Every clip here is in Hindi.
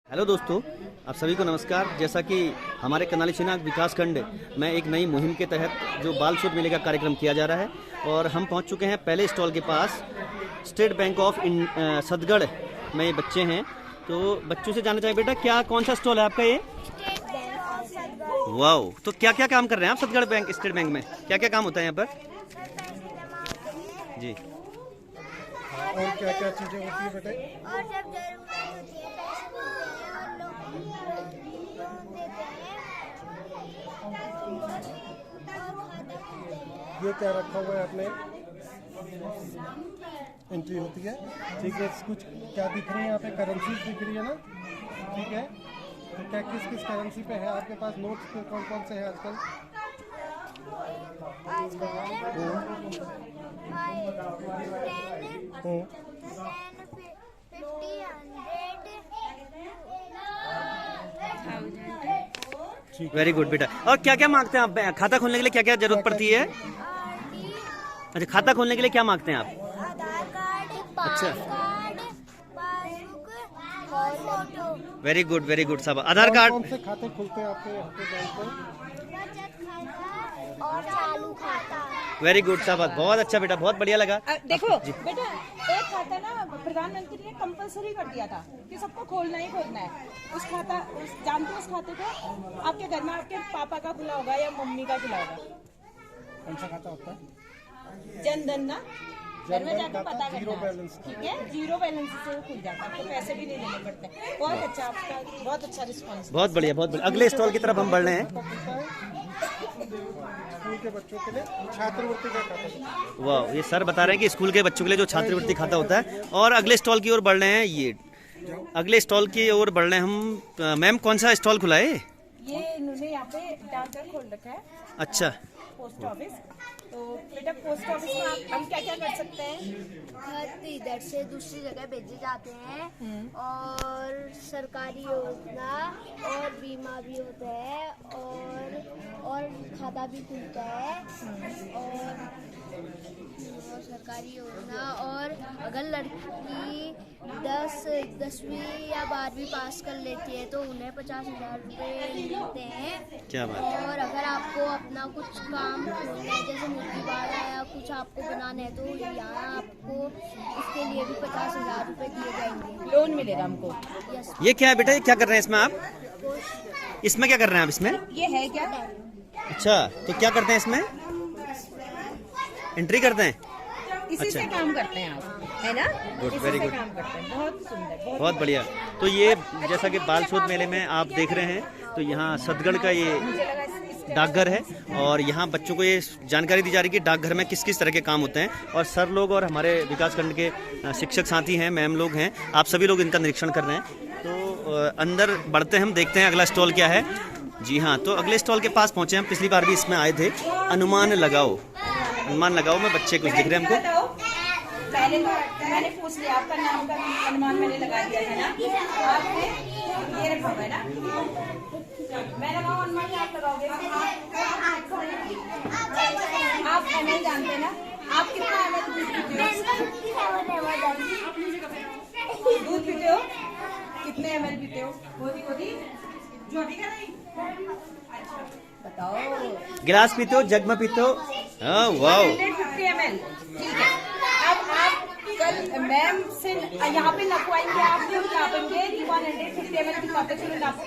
हेलो दोस्तों, आप सभी को नमस्कार। जैसा कि हमारे कनाली चिनाग विकासखंड में एक नई मुहिम के तहत जो बाल शोध मेले का कार्यक्रम किया जा रहा है और हम पहुंच चुके हैं पहले स्टॉल के पास। स्टेट बैंक ऑफ सदगढ़ में ये बच्चे हैं, तो बच्चों से जानना चाहिए, बेटा क्या कौन सा स्टॉल है आपका ये? वाओ, तो क्या क्या काम कर रहे हैं आप सदगढ़ बैंक स्टेट बैंक में? क्या क्या काम होता है यहाँ पर जी? और क्या क्या चीजें होती है बेटा? और जब जरूरत होती है पैसे मिलते हैं और लोन देते हैं। ये क्या रखा हुआ है आपने? एंट्री होती है, ठीक है। कुछ क्या दिख रही है यहाँ पे? करेंसीज दिख रही है ना, ठीक है। तो क्या किस किस करेंसी पे है आपके पास? नोट्स कौन कौन से हैं आजकल? वेरी गुड बेटा। और क्या क्या मांगते हैं आप खाता खोलने के लिए? क्या क्या जरूरत पड़ती है? अच्छा, खाता खोलने के लिए क्या मांगते हैं आप? आधार कार्ड, अच्छा, कार्ड, पासबुक और फोटो। वेरी गुड साहब। आधार कार्ड। कौन से खाते खुलते हैं आपके बैंक में? बचत खाता और चालू खाता। वेरी गुड साहब, बहुत अच्छा बेटा, बहुत बढ़िया लगा। देखो बेटा, एक खाता ना प्रधानमंत्री ने कंपलसरी कर दिया था कि सबको खोलना ही खोलना है। उस खाता जानते हो उस खाते को? आपके घर में आपके पापा का खुला होगा या मम्मी का खुला होगा। कौन सा खाता होता है? जनधन ना, घर में जाकर खाता, पता जीरो करना है। बैलेंस। ठीक है, जीरो बैलेंस से वो खुल जाता है, आपको पैसे भी नहीं देने पड़ते। बहुत अच्छा, आपका बहुत अच्छा रिस्पॉन्स। बहुत बढ़िया, बहुत बढ़िया। अगले स्टॉल की तरफ हम बढ़ रहे हैं। स्कूल के बच्चों के लिए छात्रवृत्ति का खाता। वाह, ये सर बता रहे हैं कि स्कूल के बच्चों के लिए जो छात्रवृत्ति खाता होता है। और अगले स्टॉल की ओर बढ़ रहे हैं। ये अगले स्टॉल की ओर बढ़ रहे हैं हम। मैम कौन सा स्टॉल खुला है? ये इन्होंने यहाँ पे डाकघर खोल रखा है, अच्छा, पोस्ट ऑफिस। तो बेटा पोस्ट ऑफिस में हम क्या क्या कर सकते हैं? खत इधर से दूसरी जगह भेजे जाते हैं और सरकारी योजना और बीमा भी होता है और खाता भी खुलता है और सरकारी योजना। और अगर लड़की 10वीं या 12वीं पास कर लेती है तो उन्हें 50,000 रुपये मिलते हैं। क्या बात है। और अगर आपको अपना कुछ काम खोलना है, जैसे मुर्गी बाड़ा या कुछ आपको बनाना है, तो यहाँ आपको इसके लिए भी 50,000 रुपये दिए जाएंगे। लोन मिलेगा हमको। यस। ये क्या है बेटा? ये क्या कर रहे हैं इसमें आप? इसमें क्या कर रहे हैं आप इसमें? ये है क्या? अच्छा, तो क्या करते हैं इसमें? एंट्री करते हैं। इसी से काम करते हैं आप, है ना? गुड, इसी वेरी से गुड। काम करते हैं। बहुत सुंदर, बहुत बढ़िया। तो ये जैसा कि बाल शोध मेले में आप देख रहे हैं, तो यहाँ सदगढ़ का ये मुझे लगा इस डाकघर है और यहाँ बच्चों को ये जानकारी दी जा रही है कि डाकघर में किस किस तरह के काम होते हैं। और सर लोग और हमारे विकासखंड के शिक्षक साथी हैं, मैम लोग हैं, आप सभी लोग इनका निरीक्षण कर रहे हैं। तो अंदर बढ़ते हैं, हम देखते हैं अगला स्टॉल क्या है। जी हाँ, तो अगले स्टॉल के पास पहुँचे हम। पिछली बार भी इसमें आए थे। अनुमान लगाओ में बच्चे कुछ दिख रहे हैं हमको। पहले तो मैंने पूछ लिया आपका नाम का अनुमान मैंने लगा दिया है ना। आपने ये रखा हुआ है ना, मैं लगाऊं अनुमान या आप लगाओगे? आप एमएल जानते हैं ना? आप कितना एमएल दूध पीते हो? कितने एमएल पीते हो? जो अभी का नहीं, बताओ। गिलास पीते हो, जग में पीते हो? हाँ, वाओ। 150 ml, ठीक है। अब आप कल मैम से यहाँ पे नपवाएंगे, आप लोग नापेंगे 150 ml की कॉपी से नापो।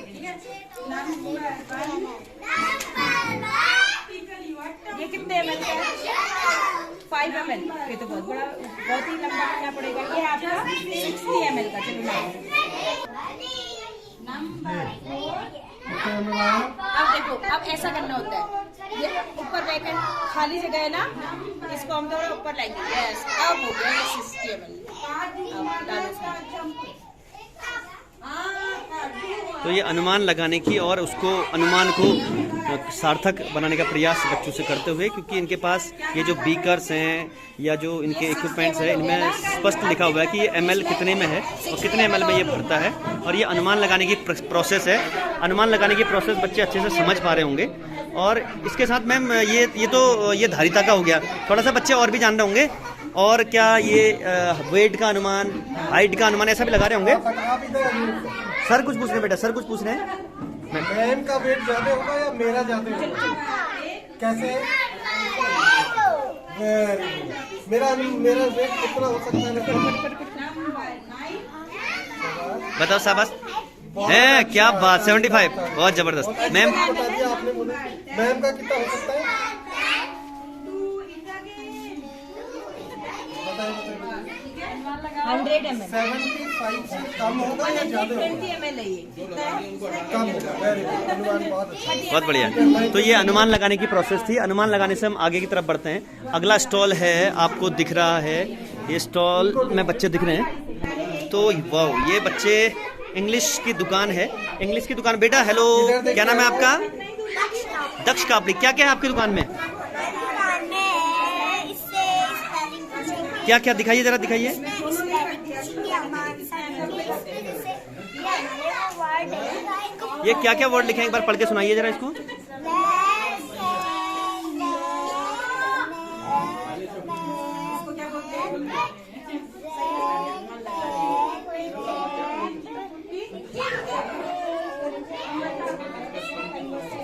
ये कितने ml का है? 5 ml। ये तो बहुत बड़ा, बहुत ही लंबा करना पड़ेगा। ये आपका 60 ml का। चलो अब देखो, अब ऐसा करना होता है। ये ऊपर रैकेट खाली जगह है ना, इसको हम थोड़ा ऊपर लाएंगे। यस, अब हो गया 60 ml। अब डालो इसमें। तो ये अनुमान लगाने की और उसको अनुमान को सार्थक बनाने का प्रयास बच्चों से करते हुए, क्योंकि इनके पास ये जो बीकर्स हैं या जो इनके इक्विपमेंट्स हैं, इनमें स्पष्ट लिखा हुआ है कि ये ml कितने में है और कितने ml में ये भरता है। और ये अनुमान लगाने की प्रोसेस है। अनुमान लगाने की प्रोसेस बच्चे अच्छे से समझ पा रहे होंगे। और इसके साथ मैम ये धारिता का हो गया, थोड़ा सा बच्चे और भी जान रहे होंगे। और क्या ये वेट का अनुमान, हाइट का अनुमान ऐसा भी लगा रहे होंगे? सर कुछ पूछ रहे हैं बेटा, सर कुछ पूछ रहे हैं। मैम का वेट ज्यादा होगा या मेरा ज्यादा होगा? कैसे? Very good. मेरा वेट कितना हो सकता है? बताओ शाबाश है, क्या बात, 75, बहुत जबरदस्त। मैम बता दिया आपने मुझे। मैम का कितना हो सकता है? बताइए। 100 ml 75 से कम होगा या ज्यादा होगा? 20 ml है ये। कम होगा। वेरी गुड, अनुमान बहुत अच्छा। बहुत बढ़िया। तो ये अनुमान लगाने की प्रोसेस थी। अनुमान लगाने से हम आगे की तरफ बढ़ते हैं। अगला स्टॉल है, आपको दिख रहा है ये स्टॉल में बच्चे दिख रहे हैं। तो वाह, ये बच्चे इंग्लिश की दुकान है, इंग्लिश की दुकान। बेटा हेलो, क्या नाम है आपका? दक्ष कापड़ी। क्या क्या है आपकी दुकान में? क्या क्या दिखाइए, जरा दिखाइए। ये क्या क्या वर्ड लिखे हैं, एक बार पढ़ के सुनाइए जरा इसको।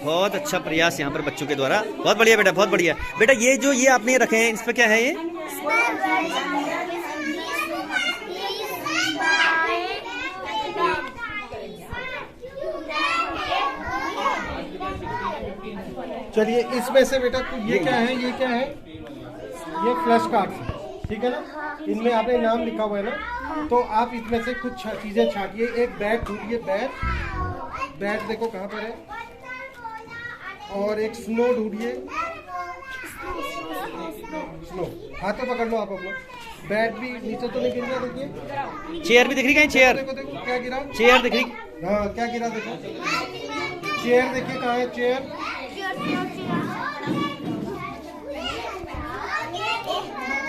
बहुत अच्छा प्रयास यहाँ पर बच्चों के द्वारा। बहुत बढ़िया बेटा, बहुत बढ़िया बेटा। ये जो ये आपने रखे हैं, इस पे क्या है ये? चलिए, इसमें से बेटा ये क्या है? ये क्या है? ये फ्लैश कार्ड, ठीक है ना? इनमें आपने नाम लिखा हुआ है ना, तो आप इसमें से कुछ चीजें छाटिए। एक बैट ढूंढिए, बैट देखो कहाँ पर है। और एक स्नो ढूंढिए, स्नो हाथ में पकड़ लो आप अपना। बैट भी नीचे तो नहीं गिर रहा, देखिए। चेयर भी दिख रही है, चेयर देखो देखो क्या गिरा। चेयर दिख रही। हाँ, क्या गिरा देखो। चेयर देखिए कहाँ है, चेयर।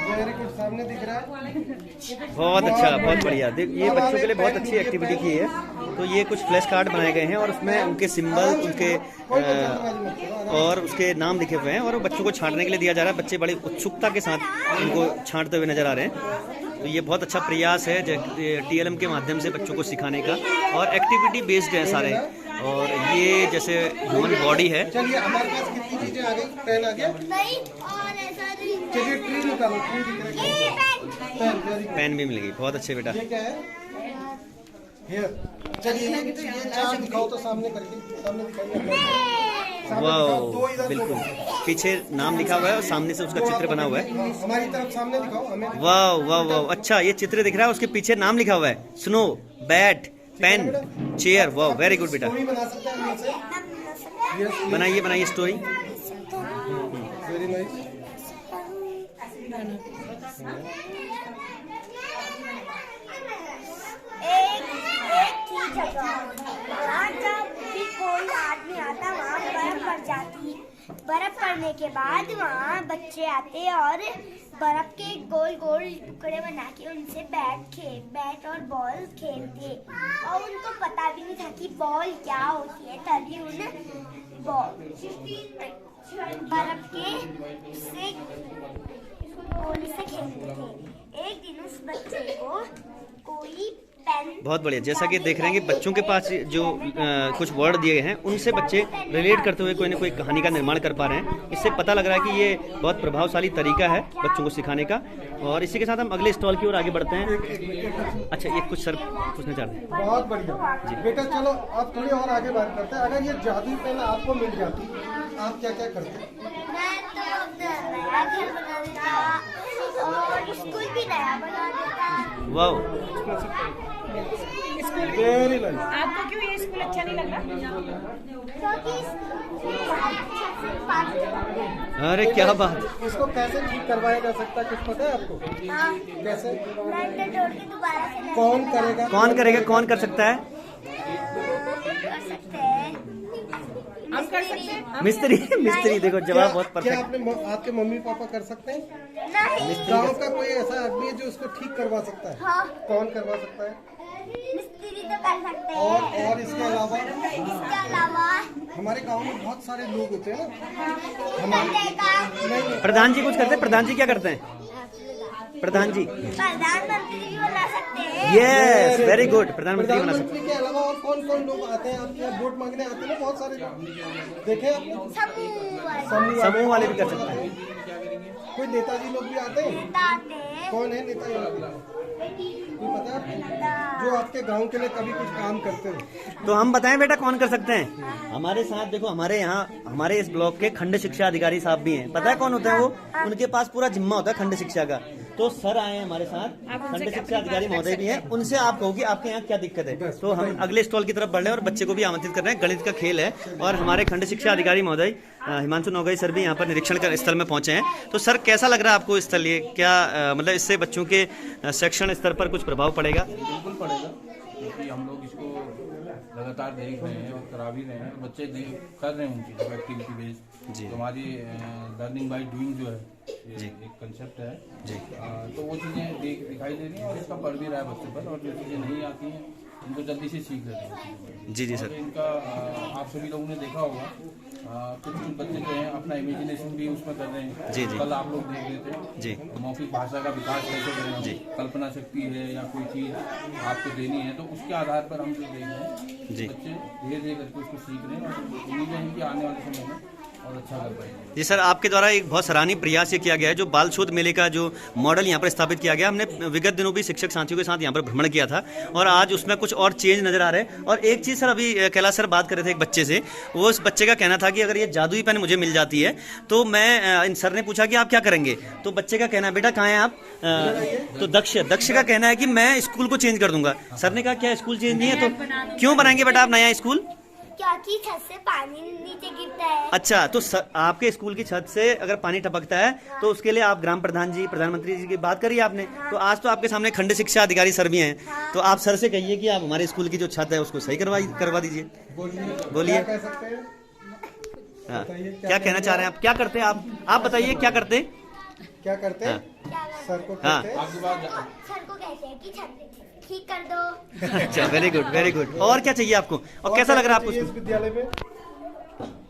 वेरी गुड, सामने दिख रहा है। बहुत अच्छा, बहुत बढ़िया। ये बच्चों के लिए बहुत अच्छी एक्टिविटी की है। तो ये कुछ फ्लैश कार्ड बनाए गए हैं और उसमें उनके सिंबल, उनके और उसके नाम लिखे हुए हैं और बच्चों को छांटने के लिए दिया जा रहा है। बच्चे बड़ी उत्सुकता के साथ इनको छांटते हुए नजर आ रहे हैं। तो ये बहुत अच्छा प्रयास है TLM के माध्यम से बच्चों को सिखाने का, और एक्टिविटी बेस्ड है सारे। और ये जैसे ह्यूमन बॉडी है। चलिए, हमारे पास कितनी चीजें आ गई? पेन आ गया। चलिए, ट्री निकालो, ट्री दिख रहा है। पेन भी मिल गई, बहुत अच्छे बेटा। ये क्या है? हियर। चलिए, ये चार दिखाओ तो सामने करके, सामने दिखाइए। वाह, बिल्कुल पीछे नाम लिखा हुआ है और सामने से उसका चित्र बना हुआ है। हमारी तरफ सामने दिखाओ हमें। वाह वाह वाह, अच्छा ये चित्र दिख रहा है, उसके पीछे नाम लिखा हुआ है, स्नो, बैट, पेन, चेयर। वाह, वेरी गुड बेटा। स्टोरी बना सकते हैं इनसे। बनाइए बनाइए स्टोरी। Very nice. एक थी जगह, वहाँ जब भी कोई आदमी आता वहाँ बर्फ पड़ जाती। बर्फ पड़ने के बाद वहाँ बच्चे आते और बर्फ के गोल गोल टुकड़े बना के उनसे बैट और बॉल खेलते। और उनको पता भी नहीं था कि बॉल क्या होती है, तभी उन बर्फ के से गोली से खेलते थे। एक दिन उस बच्चे को कोई पेन। बहुत बढ़िया। जैसा कि देख रहे हैं कि बच्चों के पास जो कुछ वर्ड दिए हैं उनसे बच्चे रिलेट करते हुए कोई ना कोई कहानी का निर्माण कर पा रहे हैं। इससे पता लग रहा है कि ये बहुत प्रभावशाली तरीका है बच्चों को सिखाने का। और इसी के साथ हम अगले स्टॉल की ओर आगे बढ़ते हैं। अच्छा, ये कुछ सर पूछना चाहते हैं। बहुत बढ़िया बेटा, चलो आप थोड़ी और आगे बात करते हैं। अगर ये जादुई पेन आपको मिल जाती, आप क्या क्या करते? मैं तो नया घर बना देता और स्कूल भी नया बना देता। वाह, वेरी नाइस। आपको क्यों ये स्कूल अच्छा नहीं लग रहा? अरे क्या बात। इसको कैसे ठीक करवाया जा सकता है, कुछ पता है आपको? कैसे? दोबारा से कौन करेगा? कौन करेगा, कौन कर सकता है? कर सकते हैं। हम कर सकते हैं। मिस्त्री। मिस्त्री, देखो जवाब बहुत क्या परफेक्ट। आपके मम्मी पापा कर सकते हैं? नहीं। गांव का कोई ऐसा आदमी है जो उसको ठीक करवा सकता है? हाँ। कौन करवा सकता है? मिस्त्री तो कर सकते हैं। और इसके अलावा हमारे गांव में बहुत सारे लोग होते हैं ना। करने का नहीं, प्रधान जी कुछ करते हैं? प्रधान जी क्या करते हैं? प्रधान जी? प्रधानमंत्री भी बना सकते हैं। यस, वेरी गुड, प्रधानमंत्री बना सकते प्रधानमंत्री के अलावा और कौन कौन लोग आते हैं आपके यहाँ वोट मांगने आते हैं ना, बहुत सारे लोग देखे आपने? हैं, समूह वाले भी कर सकते हैं। कोई नेताजी लोग भी आते हैं? नेता आते हैं। कौन है नेताजी? कोई पता है आपको? जो आपके गांव के लिए कभी कुछ काम करते हो? तो हम बताएं बेटा कौन कर सकते हैं? हमारे साथ देखो, हमारे यहाँ हमारे इस ब्लॉक के खंड शिक्षा अधिकारी साहब भी हैं। पता है कौन होते हैं वो? उनके पास पूरा जिम्मा होता है खंड शिक्षा का। तो सर आए हैं हमारे साथ, खंड शिक्षा अधिकारी महोदय भी हैं। उनसे आप कहोगे आपके यहाँ क्या दिक्कत है, तो हम अगले स्टॉल की तरफ बढ़ रहे हैं और बच्चे को भी आमंत्रित कर रहे हैं। गणित का खेल है और हमारे खंड शिक्षा अधिकारी महोदय हिमांशु नौगई सर भी यहाँ पर निरीक्षण कर स्थल में पहुंचे हैं। तो सर कैसा लग रहा है आपको स्थल, ये क्या मतलब इससे बच्चों के शैक्षणिक स्तर पर कुछ प्रभाव पड़ेगा? बिल्कुल पड़ेगा, क्योंकि हम लोग इसको लगातार देख रहे हैं और करा भी रहे हैं। बच्चे कर रहे हैं उनकी जो एक्टिविटी बेस्ड जी। तो हमारी लर्निंग बाय डूइंग जो है ये एक कंसेप्ट है जी। तो वो चीज़ें दिखाई दे रही हैं और इसका पढ़ भी रहा है बच्चों पर, और जो चीज़ें नहीं आती हैं इनको जल्दी से सीख लेते हैं। जी जी और सर। इनका आप सभी लोगों ने देखा होगा कुछ कुछ बच्चे जो हैं अपना इमेजिनेशन भी उसमें कर रहे हैं। जी जी। कल आप लोग देख रहे थे जी। मौखिक भाषा का विकास कैसे करें, जी। कल्पना शक्ति है या कोई चीज़ आपको देनी है, तो उसके आधार पर हम जो देख रहे हैं जी। बच्चे धीरे धीरे करके उसको सीख रहे हैं और उम्मीद है कि आने वाले समय में और अच्छा कर पाएंगे। जी सर, आपके द्वारा एक बहुत सराहनीय प्रयास ये किया गया है, जो बाल शोध मेले का जो मॉडल यहाँ पर स्थापित किया गया। हमने विगत दिनों भी शिक्षक साथियों के साथ यहाँ पर भ्रमण किया था और आज उसमें कुछ और चेंज नजर आ रहे हैं। और एक चीज़ सर, अभी कैलाश सर बात कर रहे थे एक बच्चे से, वो उस बच्चे का कहना था कि अगर ये जादुई पेन मुझे मिल जाती है तो मैं, इन सर ने पूछा कि आप क्या करेंगे, तो बच्चे का कहना है बेटा कहाँ हैं आप, तो दक्ष का कहना है कि मैं स्कूल को चेंज कर दूंगा। सर ने कहा क्या स्कूल चेंज नहीं है, तो क्यों बनाएंगे बेटा आप नया स्कूल? क्योंकि छत से पानी नीचे गिरता है। अच्छा, तो आपके स्कूल की छत से अगर पानी टपकता है तो उसके लिए आप ग्राम प्रधान जी, प्रधानमंत्री जी की बात करिए आपने। तो आज तो आपके सामने खंड शिक्षा अधिकारी सर भी हैं, तो आप सर से कहिए कि आप हमारे स्कूल की जो छत है उसको सही करवा दीजिए। बोलिए। कह सकते हैं? हाँ, क्या कहना चाह रहे हैं आप, क्या करते हैं आप बताइए क्या करते हैं? क्या करते हैं? सर को हाँ। कहते हैं? आपकी बात सर को कहते हैं कि छत ठीक कर दो। अच्छा, वेरी गुड वेरी गुड। और क्या चाहिए आपको, और कैसा लग रहा है आपको? इस विद्यालय में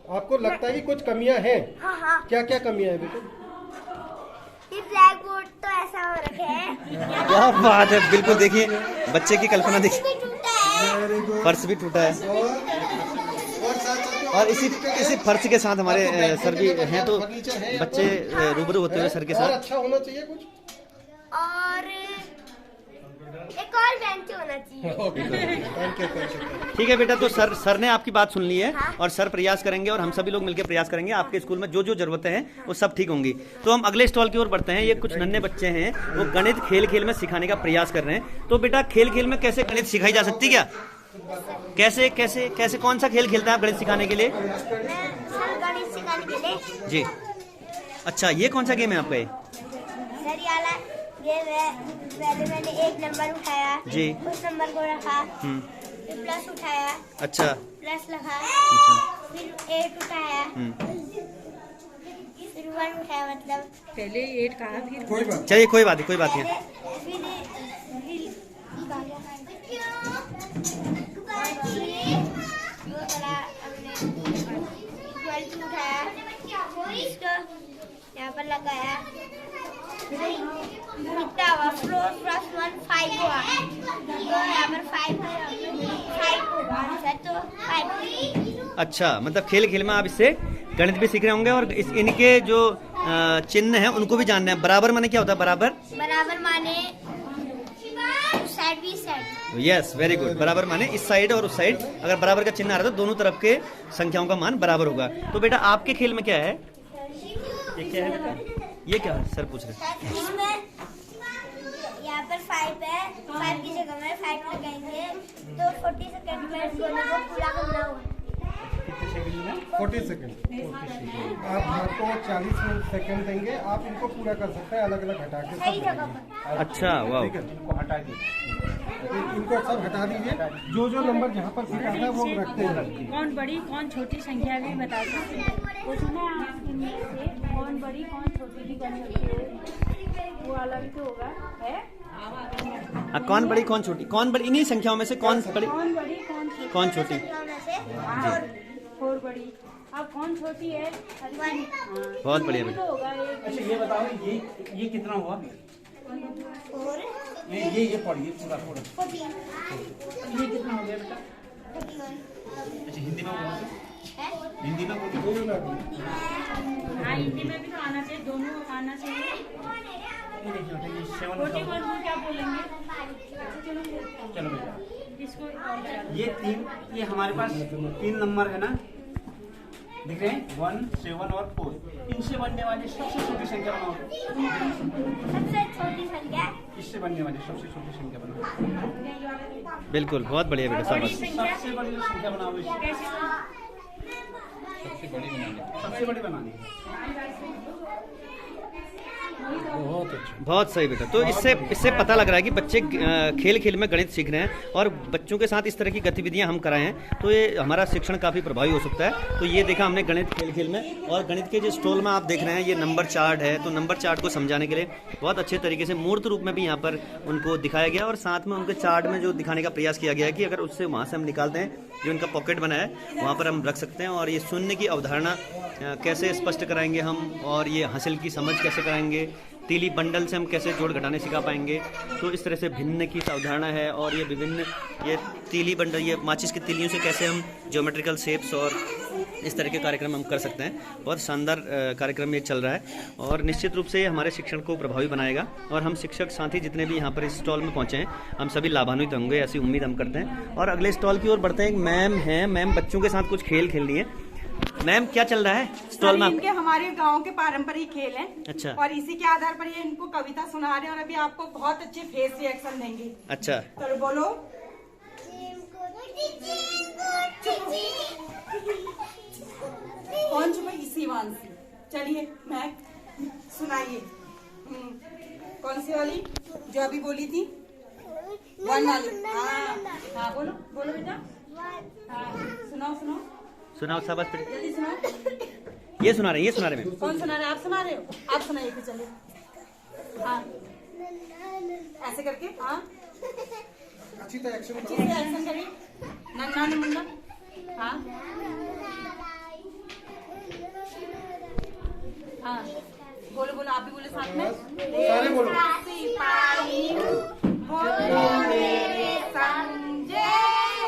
आपको लगता है कि कुछ कमियां हैं? हाँ। क्या क्या कमियां हैं बेटा? ये ब्लैक बोर्ड तो ऐसा हो रखे है, क्या बात है, बिल्कुल देखिए बच्चे की कल्पना देखिए, भी टूटा है। Very good. फर्श भी टूटा है और साथ और इसी फर्श के साथ हमारे सर भी हैं, तो बच्चे रूबरू होते हुए सर के और साथ। अच्छा होना चाहिए कुछ। और एक और बेंच होना चाहिए। Thank you. ठीक है बेटा, तो सर ने आपकी बात सुन ली है और सर प्रयास करेंगे और हम सभी लोग मिलकर प्रयास करेंगे, आपके स्कूल में जो जो जरूरतें हैं वो सब ठीक होंगी। तो हम अगले स्टॉल की ओर बढ़ते हैं। ये कुछ नन्हे बच्चे हैं, वो गणित खेल खेल में सिखाने का प्रयास कर रहे हैं। तो बेटा खेल खेल में कैसे गणित सिखाई जा सकती है क्या? कैसे कैसे कैसे कौन सा खेल खेलते हैं आप गणित सिखाने के लिए? मैं सर गणित सिखाने के लिए जी। अच्छा, ये कौन सा गेम है आपका ये? सर ये वाला गेम है, पहले मैंने एक नंबर उठाया जी। उस नंबर को रखा, फिर प्लस उठाया, अच्छा प्लस लिखा, अच्छा। फिर 8 उठाया, फिर 1 उठाया, मतलब पहले 8 कहा, फिर कोई बात चलिए कोई बात नहीं, कोई बात नहीं। यहाँ पर लगाया, कितना हुआ, 4 + 1 5 हुआ, तो यहाँ पर 5 होगा, तो 5। अच्छा, मतलब खेल खेल में आप इससे गणित भी सीख रहे होंगे और इनके जो चिन्ह हैं उनको भी जानना है। बराबर माने क्या होता है? बराबर माने साइड भी साइड। Yes, very good. बराबर माने इस साइड और उस साइड, अगर बराबर का चिन्ह आ रहा है तो दोनों तरफ के संख्याओं का मान बराबर होगा। तो बेटा आपके खेल में क्या है? ये क्या है बेटा? ये क्या है सर पूछ रहे हैं? इसमें यहाँ पर 5 है, 5 की जगह में 5 लगाएंगे, तो 40 सेकंड में इस गोले को पूरा करना होगा। 40 सेकंड। आप आपको 40 सेकंड देंगे, आप इनको पूरा कर सकते हैं अलग अलग हटा के। सही जगह पर। अच्छा, वाह। ठीक है, इनको हटा दीजिए, इनको सब हटा दीजिए। जो जो नंबर जहाँ पर सीखा था वो रखते हैं। कौन बड़ी कौन छोटी संख्या भी बता सकते हैं? उसमें आप इनमें से कौन बड़ी कौन छोटी भी कर सकते हो, वो अलग तो होगा है। कौन बड़ी कौन छोटी, कौन बड़ी, इन्हीं संख्याओं में से कौन बड़ी कौन बड़ी कौन छोटी? फोर बड़ी, अब कौन छोटी है? बहुत बढ़िया बेटा। तो होगा एक। अच्छा ये बताओ, ये कितना हुआ? ये पढ़िए पूरा थोड़ा। ये कितना हो गया बेटा? अच्छा हिंदी में बोलो, हिंदी में बोलो। हाँ हिंदी में भी तो आना चाहिए, दोनों आना चाहिए। ये देखिए बेटा, ये 7 छोटी वर्ड में क्या बोलेंगे? चलो बेटा, इसको और लगा दो। ये हमारे पास 3 नंबर है ना, दिख रहे हैं 1, 7 और 4। इनसे बनने वाली सबसे छोटी संख्या बनाओ। सबसे छोटी संख्या इससे बनने वाली सबसे छोटी संख्या बनाओ। बिल्कुल, बहुत बढ़िया बेटा, शाबाश। सबसे बड़ी जो संख्या बनाओ इससे। सबसे बड़ी बनानी। सबसे बड़ी बनानी है। बहुत अच्छा। बहुत सही बेटा। तो इससे पता लग रहा है कि बच्चे खेल खेल में गणित सीख रहे हैं, और बच्चों के साथ इस तरह की गतिविधियां हम कराएं तो ये हमारा शिक्षण काफ़ी प्रभावी हो सकता है। तो ये देखा हमने गणित खेल खेल में, और गणित के जो स्टॉल में आप देख रहे हैं ये नंबर चार्ट है। तो नंबर चार्ट को समझाने के लिए बहुत अच्छे तरीके से मूर्त रूप में भी यहाँ पर उनको दिखाया गया, और साथ में उनके चार्ट में जो दिखाने का प्रयास किया गया है कि अगर उससे वहाँ से हम निकालते हैं, जो इनका पॉकेट बना है वहाँ पर हम रख सकते हैं, और ये शून्य की अवधारणा कैसे स्पष्ट कराएंगे हम, और ये हासिल की समझ कैसे कराएंगे, तीली बंडल से हम कैसे जोड़ घटाने सिखा पाएंगे। तो इस तरह से भिन्न की अवधारणा है, और ये विभिन्न ये तीली बंडल, ये माचिस की तीलियों से कैसे हम ज्योमेट्रिकल शेप्स और इस तरह के कार्यक्रम हम कर सकते हैं। बहुत शानदार कार्यक्रम ये चल रहा है, और निश्चित रूप से हमारे शिक्षण को प्रभावी बनाएगा, और हम शिक्षक साथी जितने भी यहाँ पर इस स्टॉल में पहुँचे हैं हम सभी लाभान्वित होंगे, ऐसी उम्मीद हम करते हैं। और अगले स्टॉल की ओर बढ़ते हैं। एक मैम हैं, मैम बच्चों के साथ कुछ खेल खेल रही है। मैम क्या चल रहा है स्टॉल में? इनके हमारे गांव के पारंपरिक खेल हैं। अच्छा। और इसी के आधार पर ये इनको कविता सुना रहे हैं, और अभी आपको बहुत अच्छे फेस रिएक्शन देंगे। अच्छा, तो बोलो। कौन सी भाई? शिवांशी। चलिए मैं सुनाइए। कौन सी वाली जो अभी बोली थी? 1 वाली। हाँ बोलो बोलो बेटा। हाँ सुनाओ सुनाओ सुनाओ, शाबाश। जल्दी सुनाओ। ये सुना रहे मैम। कौन सुना रहे? आप सुना रहे हो? आप सुनाइए फिर। चलिए हाँ ऐसे करके। हाँ अच्छी तरह एक्शन अच्छे से एक्शन करिए। नन्ना ने मुन्ना। हाँ हाँ बोलो बोलो, आप भी बोले साथ में। सारे बोलो। सिपाही बोलो मेरे संग जय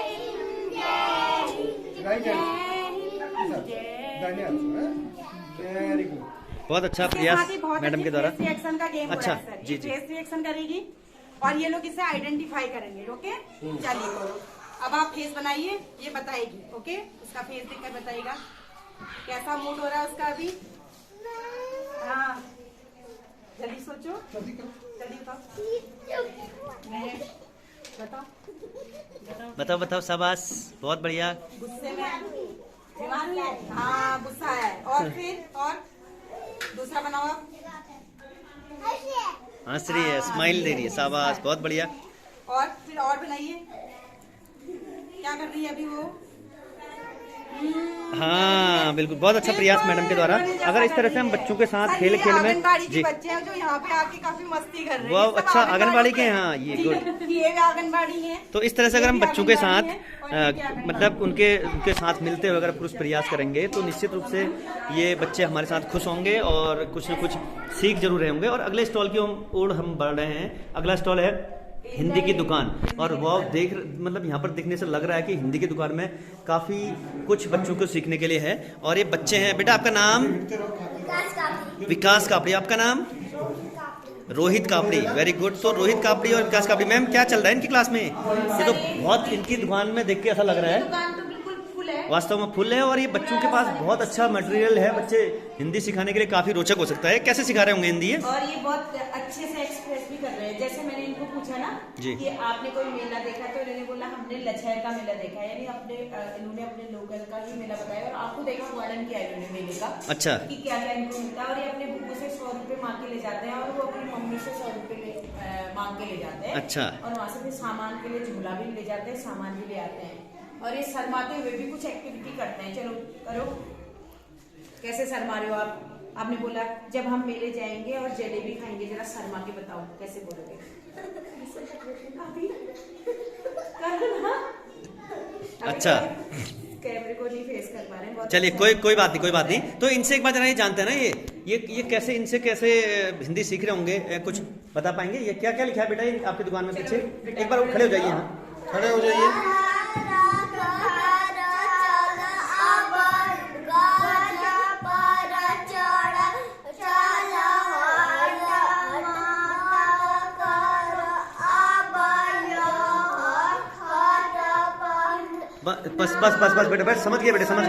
हिंद, जय हिंद, राइट जय हैंड हिंद, जय दाहिने हाथ से, वेरी गुड। बहुत अच्छा इसके प्रयास साथ ही बहुत मैडम अच्छी के द्वारा। फेस रिएक्शन का गेम हो अच्छा, रहा है सर। जी, ये जी। फेस रिएक्शन करेगी और ये लोग इसे आइडेंटिफाई करेंगे। ओके चलिए अब आप फेस बनाइए, ये बताएगी। ओके उसका फेस देखकर बताएगा कैसा मूड हो रहा है उसका अभी। हाँ जल्दी सोचो, जल्दी बताओ। बताओ बताओ, शाबाश, बहुत बढ़िया। गुस्से में दिमाग है। हाँ गुस्सा है। और फिर और दूसरा बनाओ आप। हंस रही है, स्माइल दे रही है, शाबाश, बहुत बढ़िया। और फिर और बनाइए। क्या कर रही है अभी वो? हाँ बिल्कुल, बहुत अच्छा प्रयास मैडम के द्वारा। अगर इस तरह से हम बच्चों के साथ खेल खेल में आंगनबाड़ी के जी, बच्चे हैं जो यहाँ पे आके काफी मस्ती कर रहे हैं। वो ये सब अच्छा आंगनबाड़ी के हैं। हाँ ये गुड। ये भी आंगनबाड़ी है। तो इस तरह से अगर हम बच्चों के साथ आंगनबाड़ी मतलब उनके साथ मिलते हुए अगर पुरुष प्रयास करेंगे तो निश्चित रूप से ये बच्चे हमारे साथ खुश होंगे और कुछ न कुछ सीख जरूर रहे होंगे। और अगले स्टॉल की ओर हम बढ़ रहे हैं। अगला स्टॉल है हिंदी की दुकान, और वो मतलब यहाँ पर देखने से लग रहा है कि हिंदी की दुकान में काफ़ी कुछ बच्चों को सीखने के लिए है। और ये बच्चे हैं। बेटा आपका नाम? विकास कापड़ी। आपका नाम? रोहित कापड़ी। Very good. तो रोहित कापड़ी और विकास कापड़ी। मैम क्या चल रहा है इनकी क्लास में? ये तो बहुत, इनकी दुकान में देख के ऐसा लग रहा है दुकान तो बिल्कुल फुल है। वास्तव में फुल है, और ये बच्चों के पास बहुत अच्छा मटेरियल है। बच्चे हिंदी सिखाने के लिए काफ़ी रोचक हो सकता है। कैसे सिखा रहे होंगे हिंदी? और ये बहुत अच्छे से एक्सप्रेस भी कर रहे हैं। जैसे मैंने इनको पूछा ना जी। कि आपने कोई मेला देखा, तो इन्होंने बोला हमने लछैर का मेला देखा है। यानी इन्होंने अपने लोकल का ही मेला बताया और आपको देखा वर्णन किया इन्होंने मेले का। अच्छा। कि क्या क्या इनको मिलता है। और ये अपने बुब्बू से 100 रुपए मांग के ले जाते हैं, और वो अपनी मम्मी से 100 रुपए मांग के ले जाते हैं। अच्छा। और वहाँ से फिर सामान के लिए झूला भी ले जाते हैं, सामान भी ले आते हैं। और ये शर्माते हुए भी कुछ एक्टिविटी करते हैं। चलो करो। कैसे शर्मा रहे हो आप? आपने बोला जब हम मेले जाएंगे और जलेबी खाएंगे। जरा शर्मा के बताओ कैसे बोलोगे? अच्छा। कैमरे को नहीं फेस कर पा रहे हैं। चलिए कोई बात नहीं। तो इनसे एक बात जरा ये जानते हैं ना, ये कैसे, इनसे कैसे हिंदी सीख रहे होंगे कुछ बता पाएंगे ये क्या क्या लिखा है बेटा ये आपकी दुकान में पीछे? एक बार खड़े हो जाइए, यहाँ खड़े हो जाइए। बस बस बस बस बेटा, बस समझ गए बेटे, समझ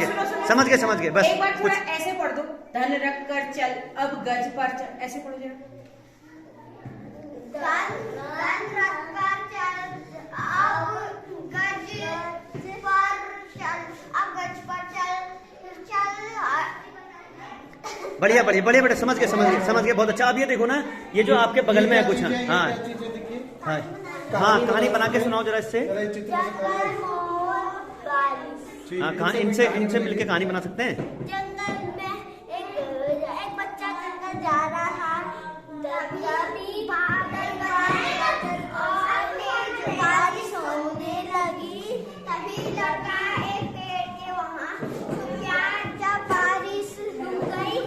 गए बस। एक बार थोड़ा ऐसे पढ़ दो, धन रख कर चल अब गज पर चल, ऐसे पढ़ो जरा। धन रख कर चल अब गज पर चल, अब गज पर चल। बढ़िया बेटा, समझ गए बहुत अच्छा। अब ये देखो ना, ये जो आपके बगल में है कुछ, हाँ कहानी बना के सुनाओ जरा इससे। हाँ कहाँ इनसे मिलके कहानी बना सकते हैं। जंगल में एक बच्चा जंगल जा रहा था, तभी बारिश होने लगी, तभी लगा एक पेड़ के वहाँ। जब बारिश रुक गई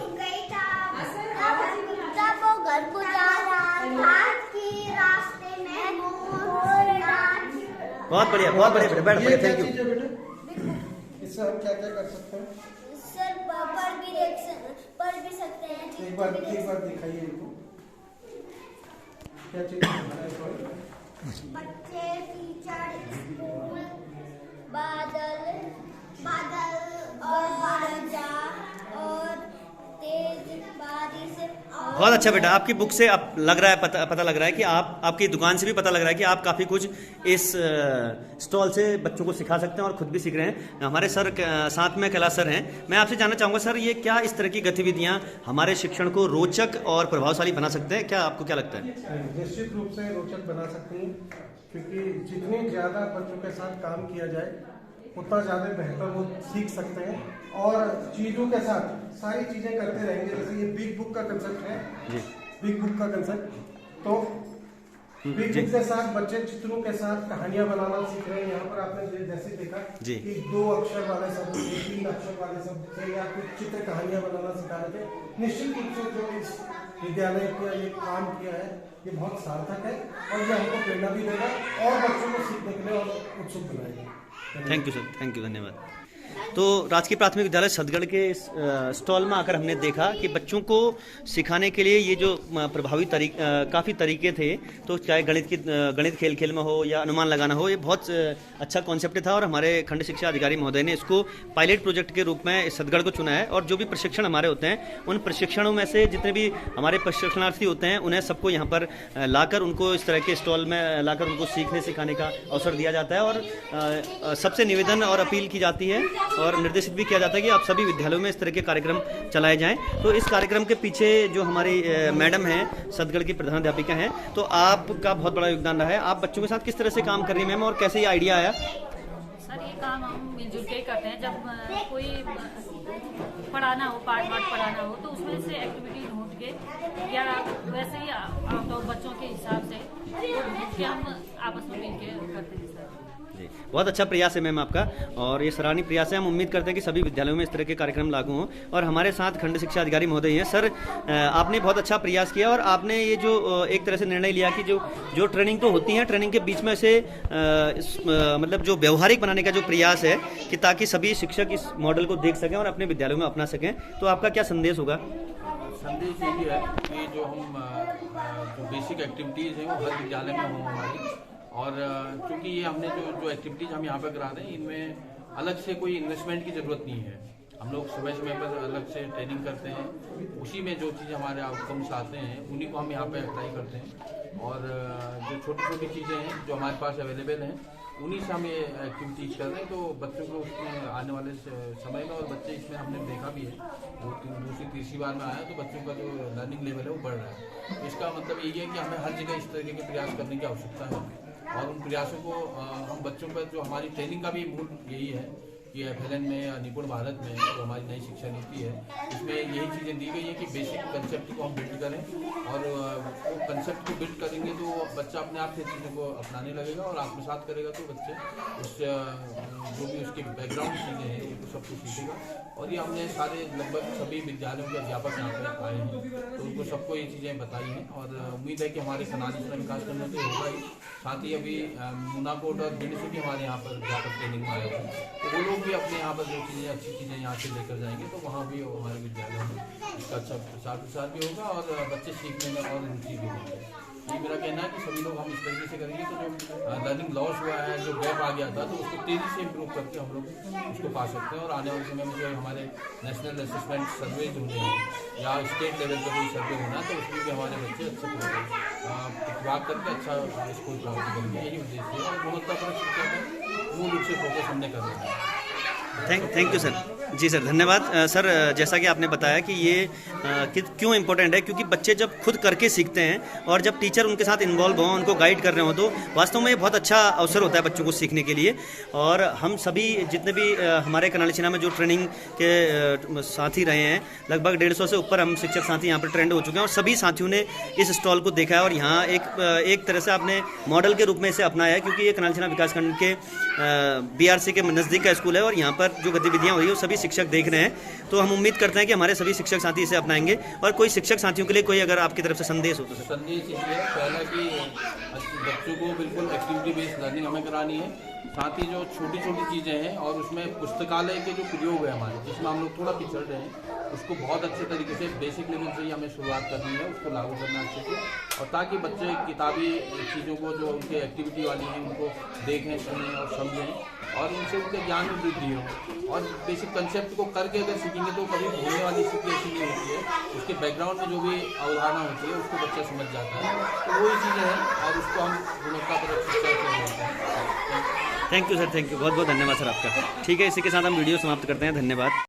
तब वो घर को जा रहा था कि रास्ते में बहुत बढ़िया बेटा, बैठ बढ़िया, थैंक यू। इससे हम क्या क्या कर सकते हैं सर? पढ़ भी सकते हैं। एक बार दिखाइए इनको, क्या चीज बच्चे, टीचर, स्कूल, बादल और बारिश और तेज बारिश। बहुत अच्छा बेटा, आपकी बुक से आप लग रहा है पता लग रहा है कि आपकी दुकान से भी पता लग रहा है कि आप काफ़ी कुछ इस स्टॉल से बच्चों को सिखा सकते हैं और खुद भी सीख रहे हैं। हमारे सर साथ में कैलाश सर हैं। मैं आपसे जानना चाहूँगा सर, ये क्या इस तरह की गतिविधियाँ हमारे शिक्षण को रोचक और प्रभावशाली बना सकते हैं? क्या आपको क्या लगता है? निश्चित रूप से रोचक बना सकते हैं, क्योंकि जितने ज़्यादा बच्चों के साथ काम किया जाए उतना ज़्यादा बेहतर वो सीख सकते हैं। और चीज़ों के साथ सारी चीज़ें करते रहेंगे। जैसे ये बिग बुक का कंसेप्ट है, बिग बुक का कंसेप्ट, तो बिग बुक के साथ बच्चे चित्रों के साथ कहानियां बनाना सीख रहे हैं। यहाँ पर आपने जैसे देखा कि 2 अक्षर वाले शब्द से 3 अक्षर वाले शब्द से या कुछ चित्र कहानियां बनाना सिखा रहे थे। निश्चित रूप से जो इस विद्यालय का ये काम किया है ये बहुत सार्थक है और ये हमको प्रेरणा भी देगा और बच्चों को सीखने के लिए और उत्सुक बनाएगा। Thank you sir, thank you, धन्यवाद। तो राजकीय प्राथमिक विद्यालय सदगढ़ के स्टॉल में आकर हमने देखा कि बच्चों को सिखाने के लिए ये जो प्रभावी काफ़ी तरीके थे, तो चाहे गणित खेल में हो या अनुमान लगाना हो, ये बहुत अच्छा कॉन्सेप्ट था। और हमारे खंड शिक्षा अधिकारी महोदय ने इसको पायलट प्रोजेक्ट के रूप में सदगढ़ को चुना है। और जो भी प्रशिक्षण हमारे होते हैं, उन प्रशिक्षणों में से जितने भी हमारे प्रशिक्षणार्थी होते हैं, उन्हें सबको यहाँ पर लाकर उनको इस तरह के स्टॉल में लाकर उनको सीखने सिखाने का अवसर दिया जाता है। और सबसे निवेदन और अपील की जाती है और निर्देशित भी किया जाता है कि आप सभी विद्यालयों में इस तरह के कार्यक्रम चलाए जाएं। तो इस कार्यक्रम के पीछे जो हमारी मैडम हैं, सदगढ़ की प्रधानाध्यापिका हैं, तो आपका बहुत बड़ा योगदान रहा है। आप बच्चों के साथ किस तरह से काम कर रही हैं मैम, और कैसे ये आइडिया आया? सर ये काम हम मिलजुल के ही करते हैं। जब कोई पढ़ाना हो, पाठ पढ़ाना हो, तो उसमें से एक्टिविटी ढूंढ के या वैसे ही आप बच्चों के हिसाब से ढूंढ के हम आपस में मिल के करते हैं सर। जी, बहुत अच्छा प्रयास है मैम आपका, और ये सराहनीय प्रयास है। हम उम्मीद करते हैं कि सभी विद्यालयों में इस तरह के कार्यक्रम लागू हों। और हमारे साथ खंड शिक्षा अधिकारी महोदय हैं। सर, आपने बहुत अच्छा प्रयास किया और आपने ये जो एक तरह से निर्णय लिया कि जो ट्रेनिंग तो होती है, ट्रेनिंग के बीच में से मतलब जो व्यवहारिक बनाने का जो प्रयास है कि ताकि सभी शिक्षक इस मॉडल को देख सकें और अपने विद्यालयों में अपना सकें, तो आपका क्या संदेश होगा? संदेश यही है कि जो बेसिक एक्टिविटीज़ हैं वो हर विद्यालय में हों हमारी। और क्योंकि ये हमने जो एक्टिविटीज़ हम यहाँ पर करा रहे हैं, इनमें अलग से कोई इन्वेस्टमेंट की ज़रूरत नहीं है। हम लोग समय पर अलग से ट्रेनिंग करते हैं, उसी में जो चीज़ हमारे आउटकम्स आते हैं उन्हीं को हम यहाँ पे अप्लाई करते हैं। और जो छोटी छोटी चीज़ें हैं जो हमारे पास अवेलेबल हैं, उन्हीं से हम ये एक्टिविटीज़ कर रहे हैं। तो बच्चों को उसमें आने वाले समय में, और बच्चे इसमें हमने देखा भी है, दूसरी तीसरी बार में आया तो बच्चों का जो लर्निंग लेवल है वो बढ़ रहा है। तो इसका मतलब यही है कि हमें हर जगह इस तरीके के प्रयास करने की आवश्यकता है। और उन प्रयासों को हम बच्चों पर, जो हमारी ट्रेनिंग का भी मूल यही है कि FLN में निपुण भारत में जो हमारी नई शिक्षा नीति है उसमें यही चीज़ें दी गई है कि बेसिक कंसेप्ट को हम बिल्ड करें, और वो कंसेप्ट को बिल्ड करेंगे तो बच्चा अपने आप से चीज़ों को अपनाने लगेगा और आत्मसात करेगा, तो बच्चे उस जो भी उसके बैकग्राउंड चीज़ें हैं उनको सब कुछ सीखेगा। और ये हमने सारे लगभग सभी विद्यालयों के अध्यापक यहाँ पर आए हैं तो उनको सबको ये चीज़ें बताई हैं, और उम्मीद है कि हमारे कनाली जिला विकास करने से होगा ही। साथ ही अभी मुनाकोट और भिंड से भी हमारे यहाँ पर अध्यापक ट्रेनिंग में आए थे, तो वो लोग भी अपने यहाँ पर जो चीज़ें अच्छी चीज़ें यहाँ से लेकर जाएंगे, तो वहाँ भी हमारे विद्यालय में इसका अच्छा प्रसार भी होगा और बच्चे सीखने में और रुचि भी होगी। ये मेरा कहना है कि सभी लोग हम इस तरीके से करेंगे तो जो लर्निंग लॉस हुआ है, जो गैप आ गया था, तो उसको तेज़ी से इम्प्रूव करके हम लोग उसको पा सकते हैं। और आने वाले समय में जो हमारे नेशनल असेसमेंट सर्वेज होने हैं या स्टेट लेवल पर कोई सर्वे होना है, तो उसमें भी हमारे बच्चे अच्छे प्रतिभा करके अच्छा स्कोर प्राप्त करेंगे। यही उद्देश्य है और गुणवत्तापूर्ण शिक्षा का मूल रूप से फोकस हमने करना है। Thank you sir. जी सर, धन्यवाद। सर, जैसा कि आपने बताया कि ये क्यों इम्पोर्टेंट है, क्योंकि बच्चे जब खुद करके सीखते हैं और जब टीचर उनके साथ इन्वॉल्व हों, उनको गाइड कर रहे हो, तो वास्तव में ये बहुत अच्छा अवसर होता है बच्चों को सीखने के लिए। और हम सभी जितने भी हमारे कनाली छिना में जो ट्रेनिंग के साथी रहे हैं, लगभग 150 से ऊपर हम शिक्षक साथी यहाँ पर ट्रेंड हो चुके हैं और सभी साथियों ने इस स्टॉल को देखा है और यहाँ एक तरह से आपने मॉडल के रूप में इसे अपनाया है, क्योंकि ये कनाली छिना विकासखंड के BRC के नज़दीक का स्कूल है और यहाँ पर जो गतिविधियाँ हो रही है वो सभी शिक्षक देख रहे हैं। तो हम उम्मीद करते हैं कि हमारे सभी शिक्षक साथी इसे अपनाएंगे। और कोई शिक्षक साथियों के लिए कोई अगर आपकी तरफ से संदेश हो तो सर। संदेश ये है, पहला कि बच्चों को बिल्कुल एक्टिविटी बेस्ड लर्निंग हमें करानी है। साथ ही जो छोटी छोटी चीज़ें हैं और उसमें पुस्तकालय के जो प्रयोग है हमारे, जिसमें हम लोग थोड़ा पिछड़ रहे हैं, उसको बहुत अच्छे तरीके से बेसिक लेवल से ही हमें शुरुआत करनी है, उसको लागू करना अच्छे से, और ताकि बच्चे किताबी चीज़ों को जो उनके एक्टिविटी वाली हैं उनको देखें, सुनें और समझें और उनसे उनके ज्ञान में वृद्धि हो। और बेसिक कंसेप्ट को करके अगर सीखेंगे तो कभी भूलने वाली स्थिति ऐसी नहीं होती है, उसके बैकग्राउंड में जो भी अवधारणा होती है उसको बच्चा समझ जाता है। तो वही चीज़ें हैं और उसको हम गुणवत्तापूर्ण शिक्षा से बोलते हैं। Thank you sir, thank you, बहुत बहुत धन्यवाद सर आपका। ठीक है, इसी के साथ हम वीडियो समाप्त करते हैं। धन्यवाद।